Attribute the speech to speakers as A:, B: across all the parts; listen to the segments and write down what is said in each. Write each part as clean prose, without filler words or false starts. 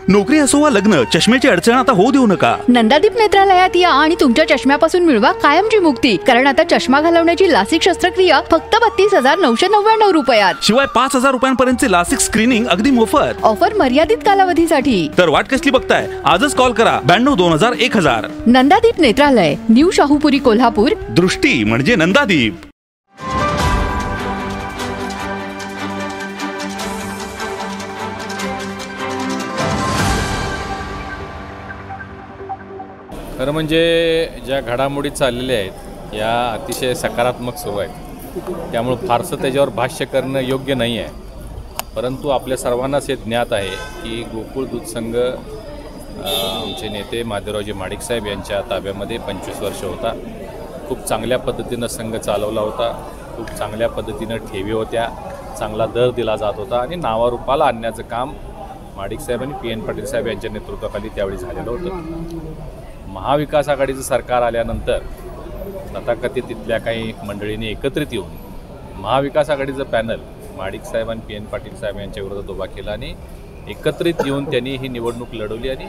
A: नोकरी असो वा लग्न, चष्म्याची अडचण आता होऊ देऊ नका.
B: नंदादीप नेत्रालयात या आणि तुमच्या चष्म्यापासून मिळवा कायमची मुक्ती. कारण आता चष्मा घालवण्याची लासिक शस्त्रक्रिया फक्त 32,999 रुपयात.
A: शिवाय 5,000 रुपयांपर्यंतचे लासिक स्क्रीनिंग अगदी मोफत.
B: ऑफर मर्यादित कालावधीसाठी.
A: तर वाट कसली बघताय, आजच कॉल करा 92-2000-1000.
B: नंदादीप नेत्रालय, न्यू शाहूपुरी, कोल्हापूर.
A: दृष्टी म्हणजे नंदादीप.
C: खरं म्हणजे ज्या घडामोडी चाललेल्या आहेत या अतिशय सकारात्मक सुरू आहेत. त्यामुळं फारसं त्याच्यावर भाष्य करणं योग्य नाही आहे. परंतु आपल्या सर्वांनाच हे ज्ञात आहे की गोकुळ दूध संघ आमचे नेते माधवरावजी माडिक साहेब यांच्या ताब्यामध्ये 25 वर्ष होता. खूप चांगल्या पद्धतीनं संघ चालवला होता. खूप चांगल्या पद्धतीनं ठेवी होत्या, चांगला दर दिला जात होता आणि नावारूपाला आणण्याचं काम माडिक साहेब आणि PN पाटील साहेब यांच्या नेतृत्वाखाली त्यावेळी झालेलं होतं. महाविकास आघाडीचं सरकार आल्यानंतर तथाकथित तिथल्या काही मंडळींनी एकत्रित येऊन महाविकास आघाडीचं पॅनल माडिक साहेब आणि PN पाटील साहेब यांच्या विरोधात उभा केला आणि एकत्रित येऊन त्यांनी ही निवडणूक लढवली आणि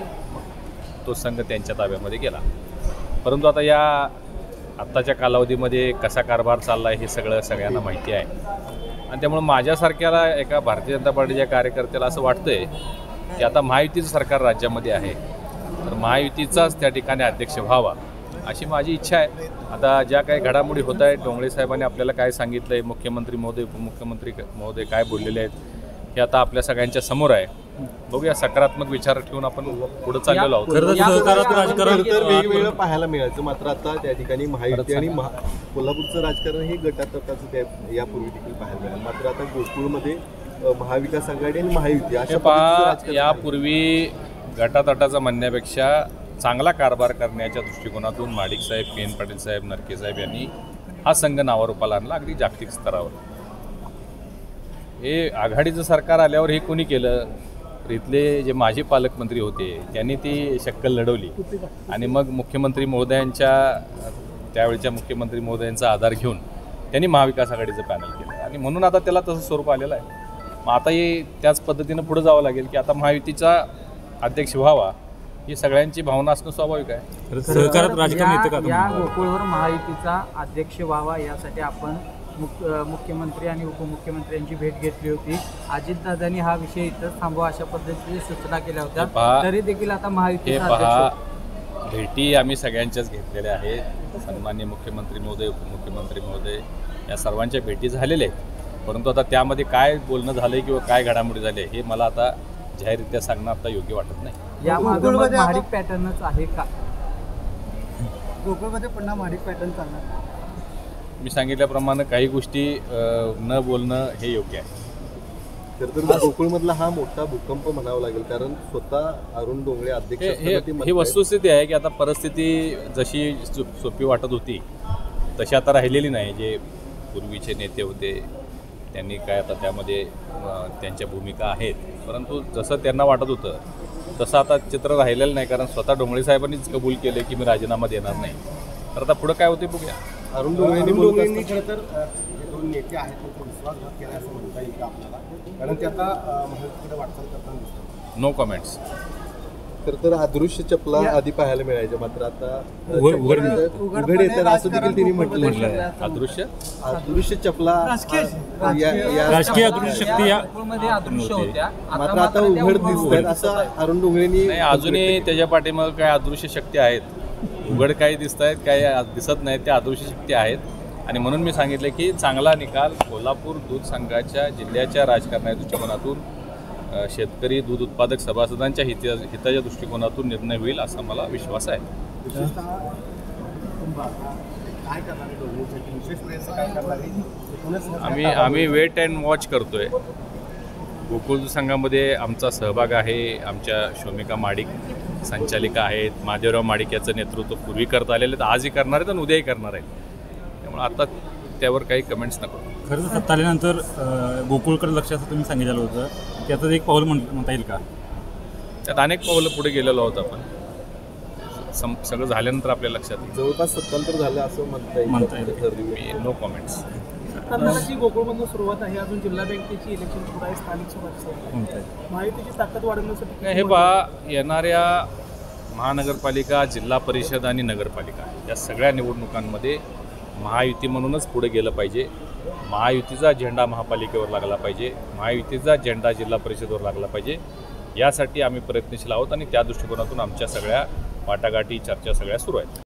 C: तो संघ त्यांच्या ताब्यामध्ये गेला. परंतु आता या आत्ताच्या कालावधीमध्ये कसा कारभार चालला आहे हे सगळ्यांना माहिती आहे. आणि त्यामुळे माझ्यासारख्याला एका भारतीय जनता पार्टीच्या कार्यकर्त्याला असं वाटतंय की आता महायुतीचं सरकार राज्यामध्ये आहे, तर महायुतीचाच त्या ठिकाणी अध्यक्ष व्हावा अशी माझी इच्छा आहे. आता ज्या काही घडामोडी होत आहेत, डोंगळे साहेबांनी आपल्याला काय सांगितलं आहे, मुख्यमंत्री महोदय उपमुख्यमंत्री महोदय काय बोललेले आहेत हे आता आपल्या सगळ्यांच्या समोर आहे. बघूया, सकारात्मक विचार ठेवून आपण पुढे चाललेलो आहोत.
D: वेगवेगळं पाहायला मिळायचं, मात्र आता त्या ठिकाणी महायुती आणि कोल्हापूरचं राजकारण हे गटातटाचं यापूर्वी देखील पाहायला मिळालं. मात्र आता गोकुळमध्ये महाविकास आघाडी आणि महायुती अशा
C: पहा, यापूर्वी गटातटाचा म्हणण्यापेक्षा चांगला कारभार करण्याच्या दृष्टिकोनातून माडिक साहेब, PN पाटील साहेब, नरके साहेब यांनी हा संघ नावारूपाला आणला अगदी जागतिक स्तरावर. हे आघाडीचं सरकार आल्यावर हे कोणी केलं, इथले जे माजी पालकमंत्री होते त्यांनी ती शक्कल लढवली आणि मग मुख्यमंत्री महोदयांच्या त्यावेळच्या मुख्यमंत्री महोदयांचा आधार घेऊन त्यांनी महाविकास आघाडीचं पॅनल केलं आणि म्हणून आता त्याला तसं स्वरूप आलेलं आहे. मग आता हे त्याच पद्धतीनं पुढे जावं लागेल की आता महायुतीचा अध्यक्ष व्हावा ही सगळ्यांची भावना असणं स्वाभाविक आहे.
E: सहकारात राजकारण येतं का?
F: या गोकुळवर महायुतीचा अध्यक्ष व्हावा यासाठी आपण मुख्यमंत्री आणि उपमुख्यमंत्र्यांची भेट घेतली होती. अजितदादांनी हा विषय इथंच थांबवा अशा पद्धतीने सूचना केल्या होत्या, तरी देखील आता महायुतीचा
C: भेटी आम्ही सगळ्यांच्याच घेतलेल्या आहेत. सन्माननीय मुख्यमंत्री महोदय, उपमुख्यमंत्री महोदय या सर्वांच्या भेटी झालेल्या आहेत. परंतु आता त्यामध्ये काय बोलणं झालंय किंवा काय घडामोडी झाले हे मला आता जाहीररित्या सांगणं आता योग्य वाटत नाही.
F: यामध्ये महाडिक पॅटर्नच आहे का?
D: गोकुळमध्ये पुन्हा महाडिक पॅटर्न चालणार?
C: मी सांगितल्याप्रमाणे काही गोष्टी न बोलणं हे योग्य आहे.
D: तर गोकुळमधला हा मोठा भूकंप म्हणावा लागेल, कारण स्वतः अरुण डोंगळे अध्यक्ष
C: ही वस्तुस्थिती आहे की आता परिस्थिती जशी सोपी वाटत होती तशी आता राहिलेली नाही. जे पूर्वीचे नेते होते त्यांनी काय आता त्यामध्ये त्यांच्या भूमिका आहेत, परंतु जसं त्यांना वाटत होतं तसं आता चित्र राहिलेलं नाही. कारण स्वतः डोंगळे साहेबांनीच कबूल केले की मी राजीनामा देणार नाही. तर आता पुढं काय होते बघूया.
D: अरुण डोंगरेंनी खरं तर दोन नेते आहेत तो विश्वासघात केला असं म्हणता येईल का आपल्याला, कारण ते आता महायुतीकडे वाटचाल करताना दिसतात.
C: No comments.
D: तर अदृश्य चपला आधी पाहायला मिळायच्या, मात्र आता उघड येतात असं देखील त्यांनी म्हटलं. अदृश्य चपला
E: राजकीय अदृश्य शक्ती
F: होत्या,
D: मात्र आता उघड दिसतात असं अरुण डोंगरेंनी.
C: अजूनही त्याच्या पाठीमागे काय अदृश्य शक्ती आहेत, उघड काही दिसत आहेत, काही दिसत नाहीत, त्या अदृश्य शक्ती आहेत. आणि म्हणून मी सांगितलं की चांगला निकाल कोल्हापूर दूध संघाच्या जिल्ह्याच्या राजकारणाच्या दृष्टिकोनातून, शेतकरी दूध उत्पादक सभासदांच्या हिताच्या दृष्टिकोनातून निर्णय होईल असा मला विश्वास आहे. आम्ही वेट अँड वॉच करतोय. गोकुळ दूध संघामध्ये आमचा सहभाग आहे. आमच्या शोमिका माडिक संचालिका आहेत. माधवराव माडिक याचं नेतृत्व पूर्वी करता आलेलं, तर आजही करणार आहेत आणि उद्याही करणार आहेत. त्यामुळे आता त्यावर काही कमेंट्स नको.
E: खरं तर सत्ता आल्यानंतर गोकुळकडे लक्ष असं तुम्ही सांगितलेलं होतं, त्याचं एक पाऊल म्हणता येईल का?
C: त्यात अनेक पावलं पुढे गेलेलो आहोत आपण. सगळं झाल्यानंतर आपल्या लक्षात येईल.
D: जवळपास 77 झालं असं म्हणता येईल.
C: No comments.
G: राजकारणाची गोकुळमधून सुरुवात आहे. अजून जिल्हा बँकेची इलेक्शन सुरू आहे, स्थानिक स्वराज्य महायुतीची ताकद वाढवण्यासाठी
C: हे पहा, येणाऱ्या महानगरपालिका, जिल्हा परिषद आणि नगरपालिका या सगळ्या निवडणुकांमध्ये महायुती म्हणूनच पुढे गेलं पाहिजे. महायुतीचा झेंडा महापालिकेवर लागला पाहिजे, महायुतीचा झेंडा जिल्हा परिषदेवर लागला पाहिजे. यासाठी आम्ही प्रयत्नशील आहोत आणि त्या दृष्टिकोनातून आमच्या सगळ्या वाटाघाटी, चर्चा सगळ्या सुरू आहेत.